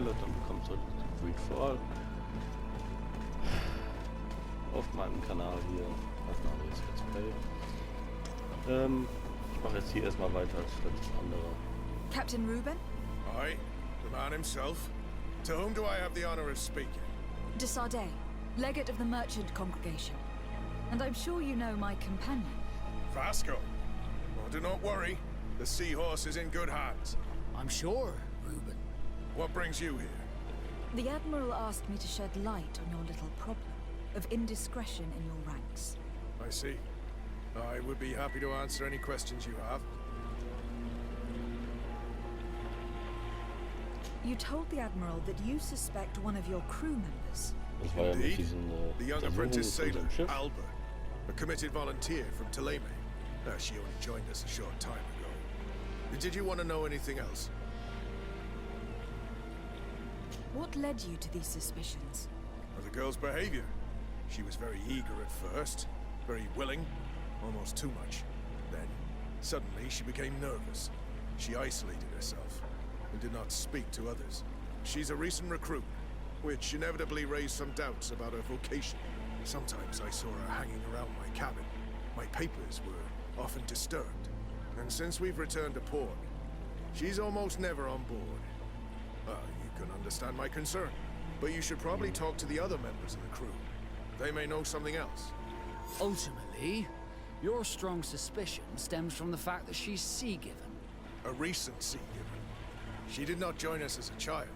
Pilot, dann bekommst du Greedfall auf meinem Kanal hier. Das ist ein anderes Let's Play. Ich mache jetzt hier erstmal weiter als das andere. Captain Reuben? Aye, the man himself. To whom do I have the honor of speaking? De Sardet, legate of the merchant congregation. And I'm sure you know my companion. Vasco. Well, do not worry. The seahorse is in good hands. I'm sure, Reuben. What brings you here? The Admiral asked me to shed light on your little problem of indiscretion in your ranks. I see. I would be happy to answer any questions you have. You told the Admiral that you suspect one of your crew members. Das war ja mit Indeed. diesen The young apprentice Untersuchungen sailor, von dem Schiff. Alba, a committed volunteer from Toleme. She only joined us a short time ago. Did you want to know anything else? What led you to these suspicions? Well, the girl's behavior. She was very eager at first, very willing, almost too much. Then, suddenly, she became nervous. She isolated herself and did not speak to others. She's a recent recruit, which inevitably raised some doubts about her vocation. Sometimes I saw her hanging around my cabin. My papers were often disturbed. And since we've returned to port, she's almost never on board. You can understand my concern, but you should probably talk to the other members of the crew. They may know something else. Ultimately, your strong suspicion stems from the fact that she's sea-given. A recent sea-given. She did not join us as a child,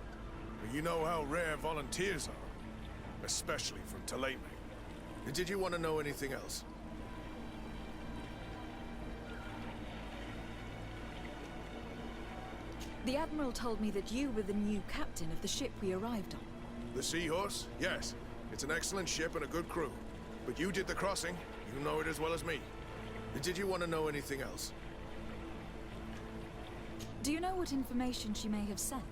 but you know how rare volunteers are, especially from Toleme. Did you want to know anything else? The Admiral told me that you were the new captain of the ship we arrived on. The Seahorse? Yes. It's an excellent ship and a good crew. But you did the crossing. You know it as well as me. Did you want to know anything else? Do you know what information she may have sent?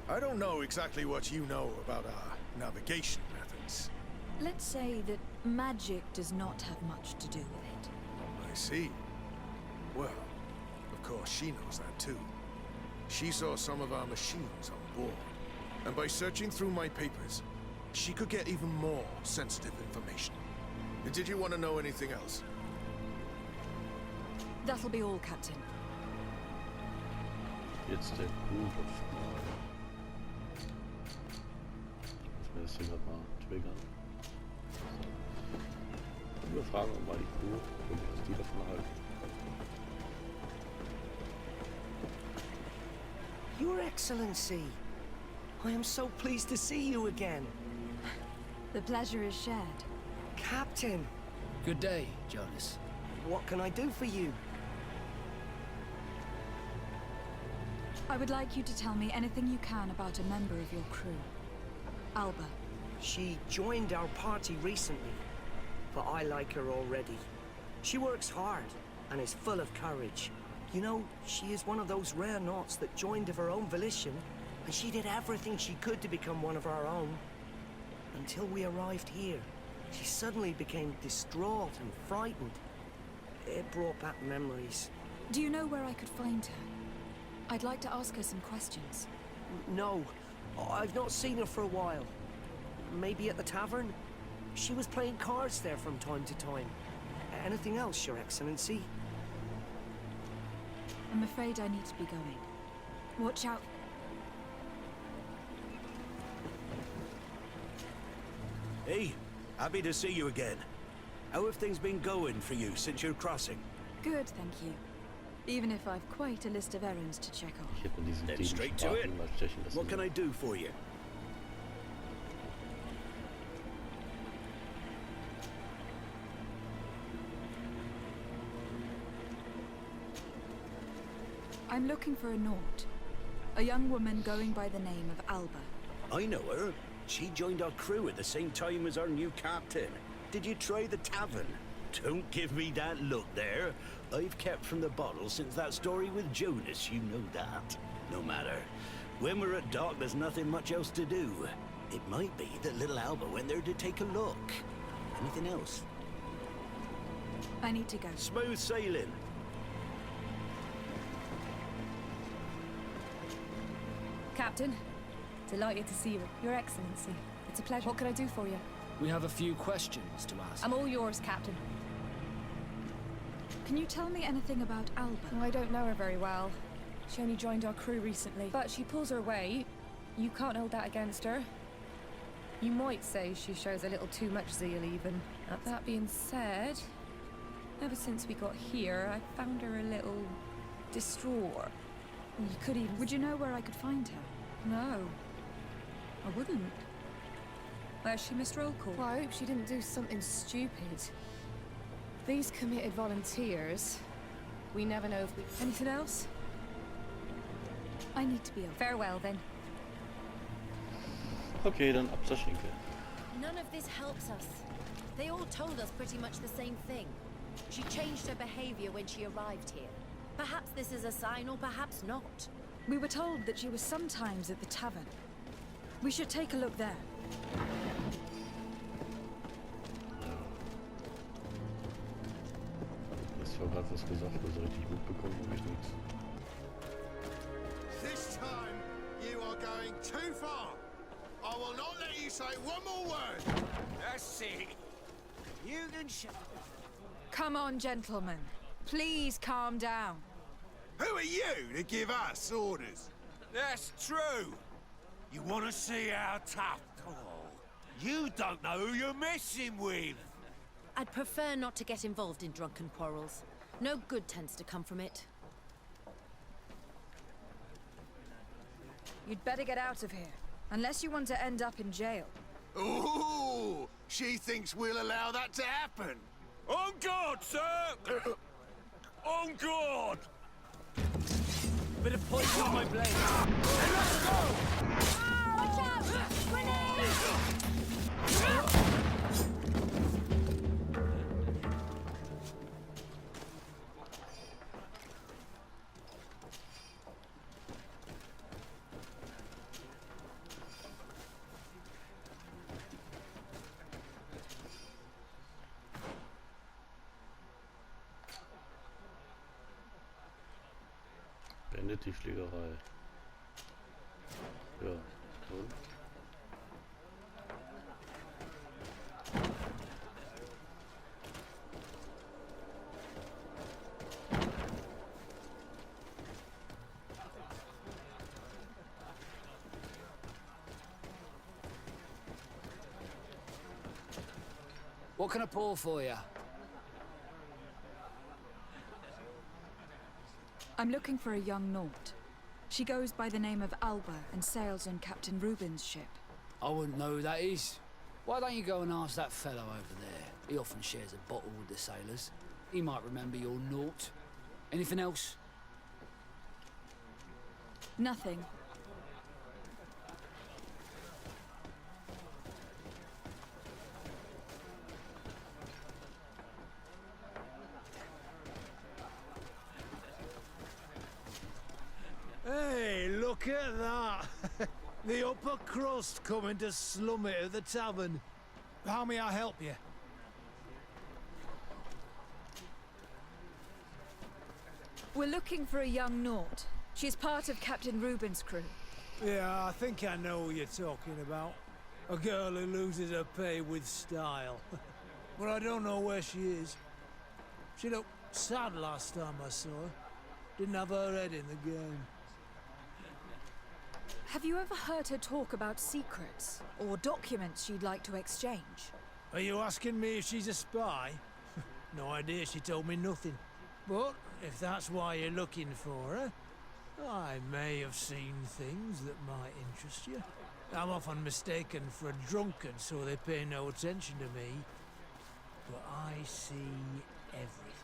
I don't know exactly what you know about our navigation methods. Let's say that magic does not have much to do with it. I see. Well, of course she knows that too. She saw some of our machines on board. And by searching through my papers, she could get even more sensitive information. Did you want to know anything else? That'll be all, Captain. Jetzt der Crew-Befragung. Lass mir das hier gerade mal triggern. So. Wir fragen mal die Crew, was die davon halten. Your Excellency, I am so pleased to see you again. The pleasure is shared. Captain, Good day, Jonas. what can I do for you? I would like you to tell me anything you can about a member of your crew. Alba. She joined our party recently, but I like her already. She works hard and is full of courage. You know, she is one of those rare Nauts that joined of her own volition, and she did everything she could to become one of our own. Until we arrived here, she suddenly became distraught and frightened. It brought back memories. Do you know where I could find her? I'd like to ask her some questions. No, I've not seen her for a while. Maybe at the tavern? She was playing cards there from time to time. Anything else, Your Excellency? I'm afraid I need to be going. Watch out. Hey, happy to see you again. How have things been going for you since your crossing? Good, thank you. Even if I've quite a list of errands to check off. Ich hätte diesen Then straight to it. Diebenspaten mal stechen lassen. What can I do for you? I'm looking for a Naut. A young woman going by the name of Alba. I know her. She joined our crew at the same time as our new captain. Did you try the tavern? Don't give me that look there. I've kept from the bottle since that story with Jonas, you know that. No matter. When we're at dock, there's nothing much else to do. It might be that little Alba went there to take a look. Anything else? I need to go. Smooth sailing. Captain, Delighted to see you, Your Excellency. It's a pleasure. What can I do for you? We have a few questions to ask. I'm all yours, Captain. Can you tell me anything about Alba? Oh, I don't know her very well. She only joined our crew recently. But she pulls her weight. You can't hold that against her. You might say she shows a little too much zeal, even. That being said, ever since we got here, I found her a little distraught. You could even... Would you know where I could find her? No. I wouldn't. Where's she, Mr. Roll Call? Well, I hope she didn't do something stupid. These committed volunteers, we never know if we... Anything else? I need to be off. Farewell, then. Okay, dann ab zur Schenkel. None of this helps us. They all told us pretty much the same thing. She changed her behavior when she arrived here. Perhaps this is a sign, or perhaps not. We were told that she was sometimes at the tavern. We should take a look there. Hast zwar gerade was gesagt, aber so richtig mitbekommen habe ich nichts. This time, you are going too far. I will not let you say one more word. That's it. You can Come on, gentlemen. Please calm down. Who are you to give us orders? That's true. You want to see how tough? Oh, you don't know who you're messing with. I'd prefer not to get involved in drunken quarrels. No good tends to come from it. You'd better get out of here. Unless you want to end up in jail. Ooh, she thinks we'll allow that to happen. On guard, sir! On guard! Bit of poison on my blade. Let's go! Watch out! Grenade! Beendet die Schlägerei. Ja, toll. What can I pour for you? I'm looking for a young Naut. She goes by the name of Alba and sails on Captain Reuben's ship. I wouldn't know who that is. Why don't you go and ask that fellow over there? He often shares a bottle with the sailors. He might remember your Naut. Anything else? Nothing. Hey, look at that! The upper crust coming to slum it at the tavern. How may I help you? We're looking for a young Naut. She's part of Captain Reuben's crew. Yeah, I think I know who you're talking about. A girl who loses her pay with style. But I don't know where she is. She looked sad last time I saw her. Didn't have her head in the game. Have you ever heard her talk about secrets or documents she'd like to exchange? Are you asking me if she's a spy? No idea, she told me nothing. But if that's why you're looking for her, I may have seen things that might interest you. I'm often mistaken for a drunkard, so they pay no attention to me. But I see everything.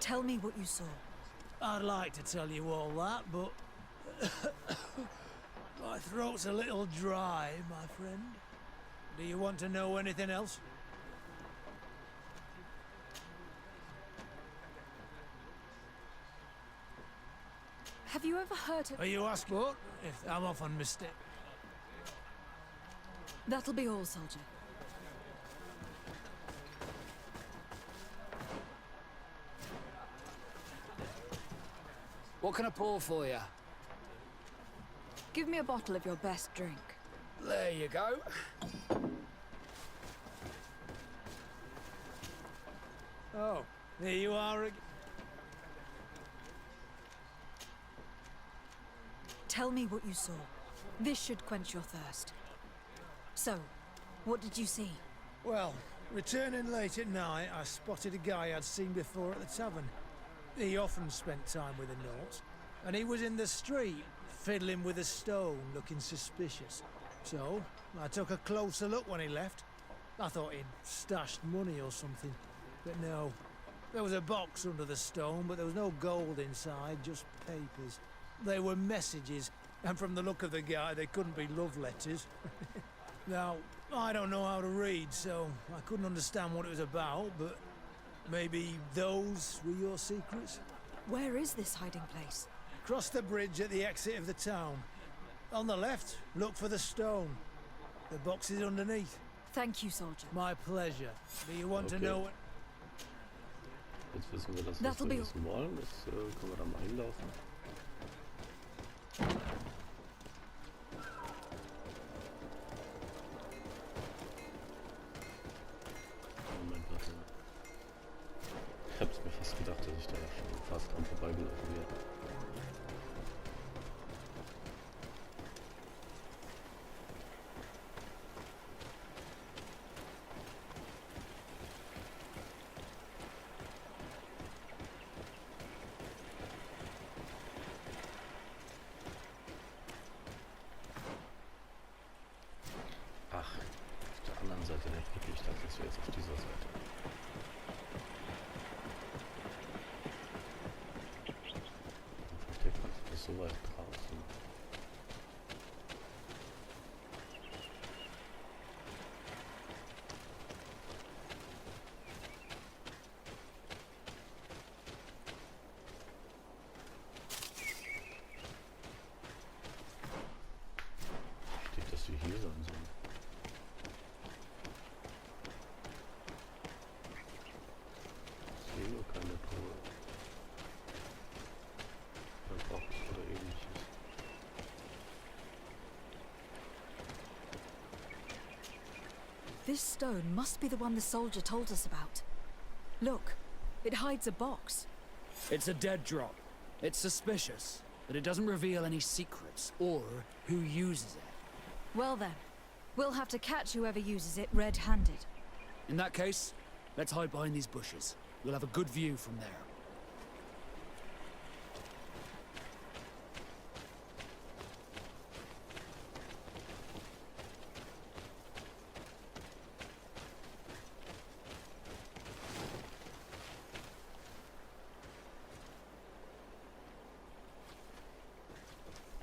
Tell me what you saw. I'd like to tell you all that, but my throat's a little dry, my friend. Do you want to know anything else? Have you ever heard her? Are you asking what? If I'm often mistaken. That'll be all, soldier. What can I pour for you? Give me a bottle of your best drink. There you go. Oh, there you are again. Tell me what you saw. This should quench your thirst. So, what did you see? Well, returning late at night, I spotted a guy I'd seen before at the tavern. He often spent time with the Nauts, and he was in the street, fiddling with a stone, looking suspicious. So, I took a closer look when he left. I thought he'd stashed money or something, but no. There was a box under the stone, but there was no gold inside, just papers. They were messages, and from the look of the guy, they couldn't be love letters. Now, I don't know how to read, so I couldn't understand what it was about, but maybe those were your secrets? Where is this hiding place? Cross the bridge at the exit of the town. On the left, look for the stone. The box is underneath. Thank you, soldier. My pleasure. Do you want to Okay. know what... Jetzt wissen wir das, was That'll wir be- wissen wollen. Jetzt können wir da mal hinlaufen. Moment, warte. Ich hab's mir fast gedacht, dass ich da schon fast dran vorbeigelaufen wäre. Ach, auf der anderen Seite der Brücke. Ich dachte, das wäre jetzt auf dieser Seite. Warum versteckt man sich das so weit draußen? Steht, dass wir hier sein sollen. Ich sehe nur keine Truhe. Oder Box oder ähnliches. This stone must be the one the soldier told us about. Look, it hides a box. It's a dead drop. It's suspicious, but it doesn't reveal any secrets or who uses it. Well then, we'll have to catch whoever uses it red-handed. In that case, let's hide behind these bushes. We'll have a good view from there.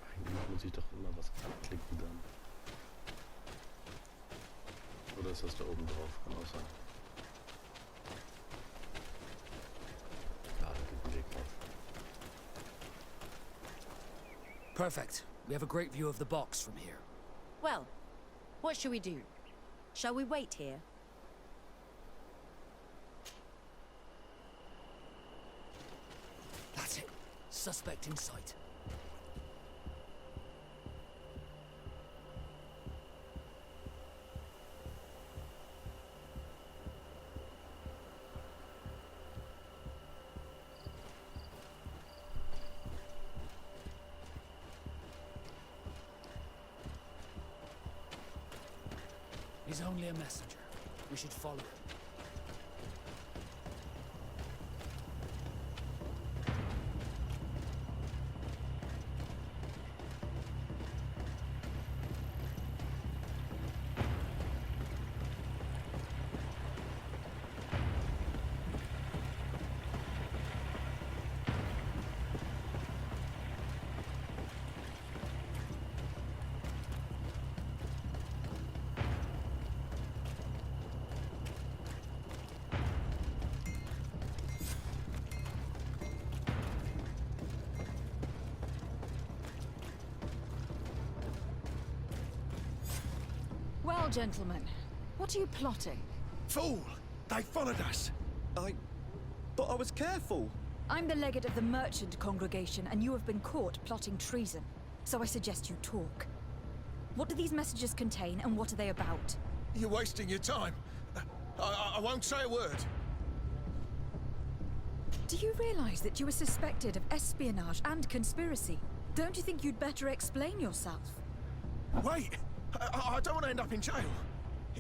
Eigentlich muss ich doch immer was anklicken dann. Oder ist das da oben drauf? Kann auch sein. Ja, da geht ein Weg drauf. Perfect. We have a great view of the box from here. Well, what shall we do? Shall we wait here? That's it. Suspect in sight. He's only a messenger. We should follow him. Well, gentlemen, what are you plotting? Fool! They followed us! But I was careful. I'm the legate of the merchant congregation, and you have been caught plotting treason. So I suggest you talk. What do these messages contain, and what are they about? You're wasting your time. I won't say a word. Do you realize that you are suspected of espionage and conspiracy? Don't you think you'd better explain yourself? Wait! I don't want to end up in jail.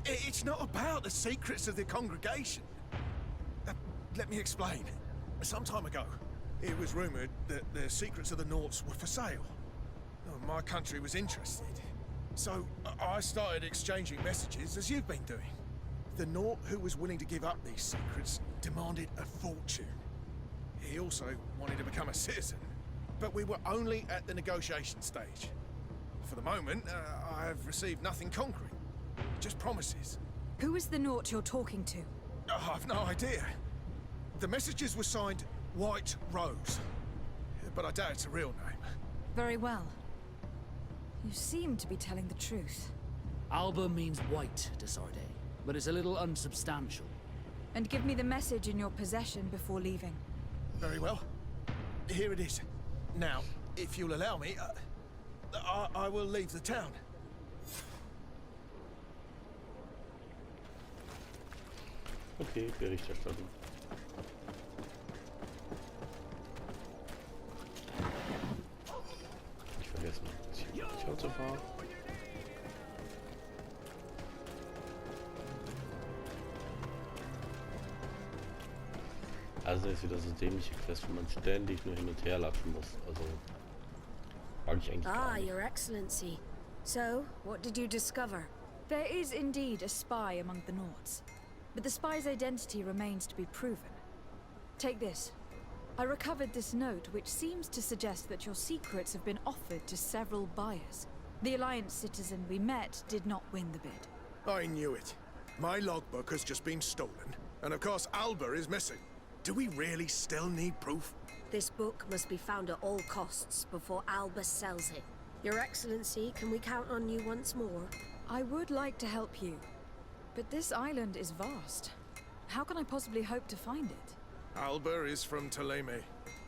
It's not about the secrets of the congregation. Let me explain. Some time ago, it was rumored that the secrets of the Nauts were for sale. My country was interested. So I started exchanging messages as you've been doing. The Naut who was willing to give up these secrets demanded a fortune. He also wanted to become a citizen. But we were only at the negotiation stage. For the moment, I have received nothing concrete. Just promises. Who is the Naut you're talking to? I've no idea. The messages were signed White Rose. But I doubt it's a real name. Very well. You seem to be telling the truth. Alba means white, Desarde, but it's a little unsubstantial. And give me the message in your possession before leaving. Very well. Here it is. Now, if you'll allow me, I will leave the town. Okay, Berichterstattung. Nicht vergessen, hier zu fahren. Also ist wieder so dämliche Quest, wo man ständig nur hin und her latschen muss. Also mag ich eigentlich gar nicht. Your Excellency. So, what did you discover? There is indeed a spy among the Nauts, but the spy's identity remains to be proven. Take this. I recovered this note which seems to suggest that your secrets have been offered to several buyers. The Alliance citizen we met did not win the bid. I knew it. My logbook has just been stolen, and of course Alba is missing. Do we really still need proof? This book must be found at all costs before Alba sells it. Your Excellency, can we count on you once more? I would like to help you, but this island is vast. How can I possibly hope to find it? Alba is from Teleme.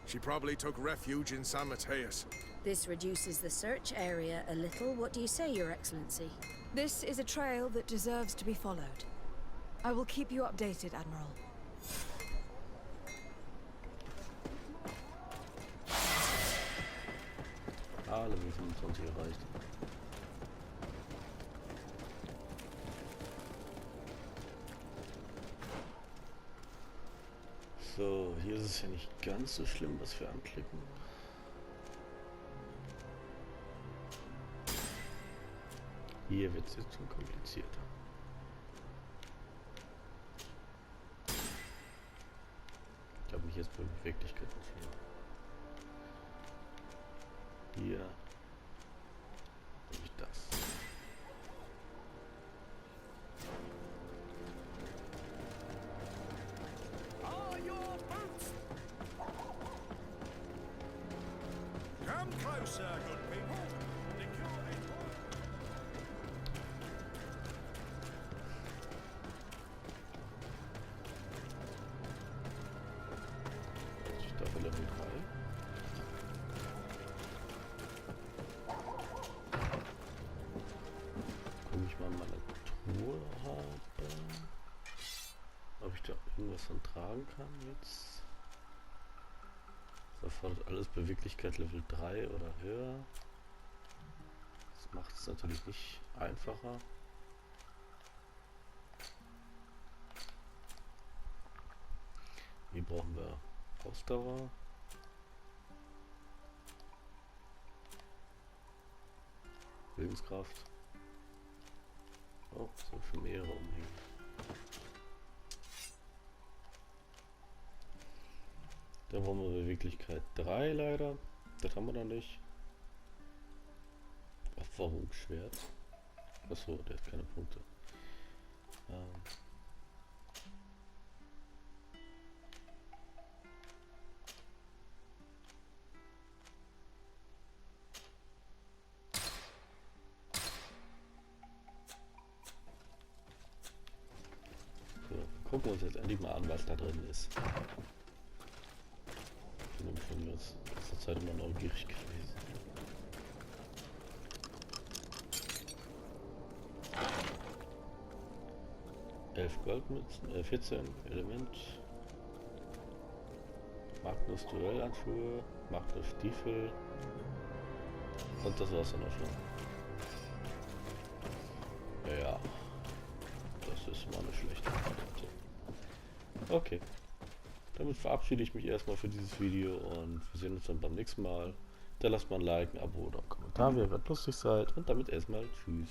She probably took refuge in San Mateus. This reduces the search area a little. What do you say, Your Excellency? This is a trail that deserves to be followed. I will keep you updated, Admiral. Level 25 erreicht. So, hier ist es ja nicht ganz so schlimm, was wir anklicken. Hier wird es jetzt schon komplizierter. Ich habe mich jetzt für Beweglichkeit entschieden. Hier nehme ich das. Come closer, good people. Staffel Level 3. Ob ich da irgendwas von tragen kann jetzt? Das erfordert alles Beweglichkeit Level 3 oder höher. Das macht es natürlich nicht einfacher. Hier brauchen wir Ausdauer. Willenskraft. Oh, so für mehrere umhängen. Da brauchen wir Beweglichkeit 3 leider. Das haben wir noch nicht. Opferungsschwert. Achso, der hat keine Punkte. Gucken wir uns jetzt endlich mal an, was da drin ist. Hoffnung von mir aus der Zeit immer neugierig gewesen. Goldmünzen, 14 Element. Magnus Duellanfuhr, Magnus Stiefel. Und das war's dann auch schon. Ja, das ist mal eine schlechte Variante. Okay. Damit verabschiede ich mich erstmal für dieses Video und wir sehen uns dann beim nächsten Mal. Da lasst mal ein Like, ein Abo oder einen Kommentar, wie ihr gerade lustig seid. Und damit erstmal tschüss.